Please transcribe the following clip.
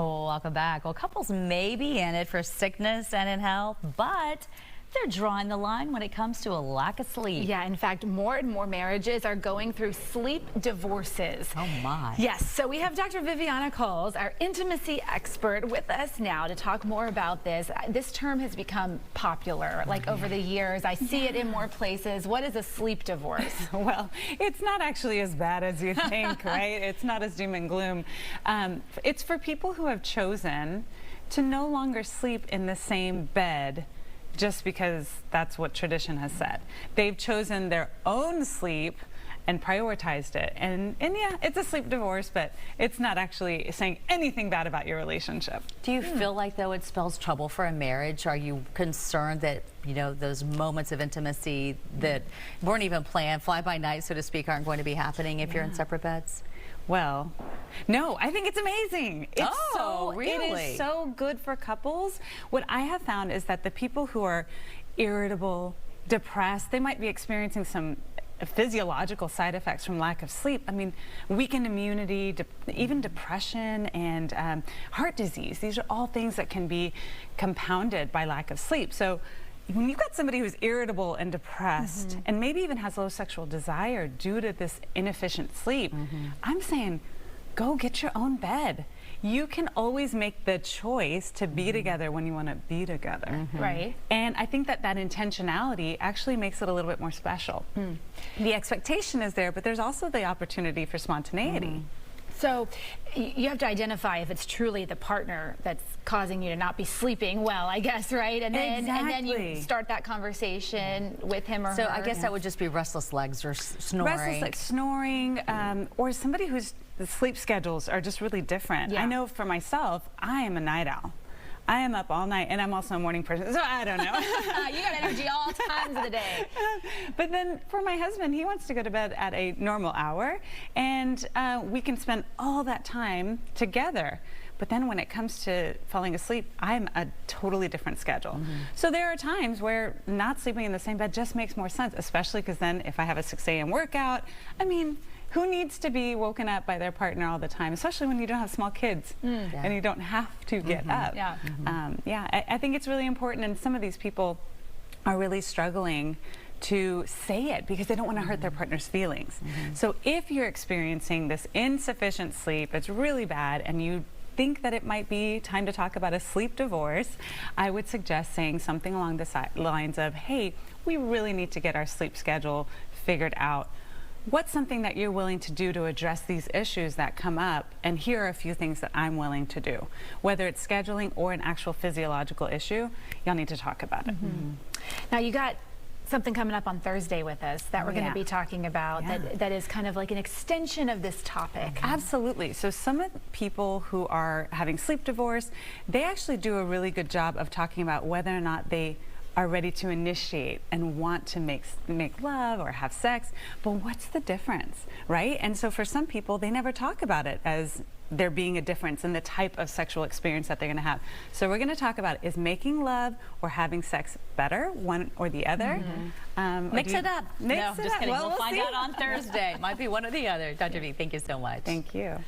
Oh, welcome back. Well, couples may be in it for sickness and in health, but they're drawing the line when it comes to a lack of sleep. Yeah, in fact, more and more marriages are going through sleep divorces. Oh, my. Yes, so we have Dr. Viviana Coles, our intimacy expert, with us now to talk more about this. This term has become popular, like over the years. I see it in more places. What is a sleep divorce? Well, it's not actually as bad as you think, right? It's not as doom and gloom. It's for people who have chosen to no longer sleep in the same bed just because that's what tradition has said. They've chosen their own sleep and prioritized it. And yeah, it's a sleep divorce, but it's not actually saying anything bad about your relationship. Do you feel like, though, it spells trouble for a marriage? Are you concerned that, you know, those moments of intimacy that weren't even planned, fly by night, so to speak, aren't going to be happening if you're in separate beds? Well, no, I think it's amazing. Really? It is so good for couples. What I have found is that the people who are irritable, depressed, they might be experiencing some physiological side effects from lack of sleep. I mean, weakened immunity, even depression and heart disease. These are all things that can be compounded by lack of sleep. So when you've got somebody who's irritable and depressed and maybe even has low sexual desire due to this inefficient sleep, I'm saying go get your own bed. You can always make the choice to be together when you want to be together. Right. And I think that that intentionality actually makes it a little bit more special. The expectation is there, but there's also the opportunity for spontaneity. So you have to identify if it's truly the partner that's causing you to not be sleeping well, I guess, right? And then you start that conversation with him or her. So I guess that would just be restless legs or snoring. Restless legs, snoring, or somebody whose sleep schedules are just really different. I know for myself, I am a night owl. I am up all night, and I'm also a morning person, so I don't know. You got energy all times of the day. But then for my husband, he wants to go to bed at a normal hour, and we can spend all that time together. But then when it comes to falling asleep, I'm a totally different schedule. So there are times where not sleeping in the same bed just makes more sense, especially because then if I have a 6 a.m. workout, I mean, who needs to be woken up by their partner all the time, especially when you don't have small kids and you don't have to get up. I think it's really important, and some of these people are really struggling to say it because they don't want to hurt their partner's feelings. So if you're experiencing this insufficient sleep, it's really bad, and you think that it might be time to talk about a sleep divorce, I would suggest saying something along the lines of, hey, we really need to get our sleep schedule figured out. What's something that you're willing to do to address these issues that come up? And here are a few things that I'm willing to do. Whether it's scheduling or an actual physiological issue, y'all need to talk about it. Now, you got something coming up on Thursday with us that we're going to be talking about that is kind of like an extension of this topic. Absolutely. So some of the people who are having sleep divorce, they actually do a really good job of talking about whether or not they are ready to initiate and want to make love or have sex, but what's the difference, right? And so for some people, they never talk about it as there being a difference in the type of sexual experience that they're going to have. So we're going to talk about, is making love or having sex better, one or the other? Mix it up. Mix it just up. kidding. Well, we'll find out on Thursday. Might be one or the other. Dr. V, thank you so much. Thank you.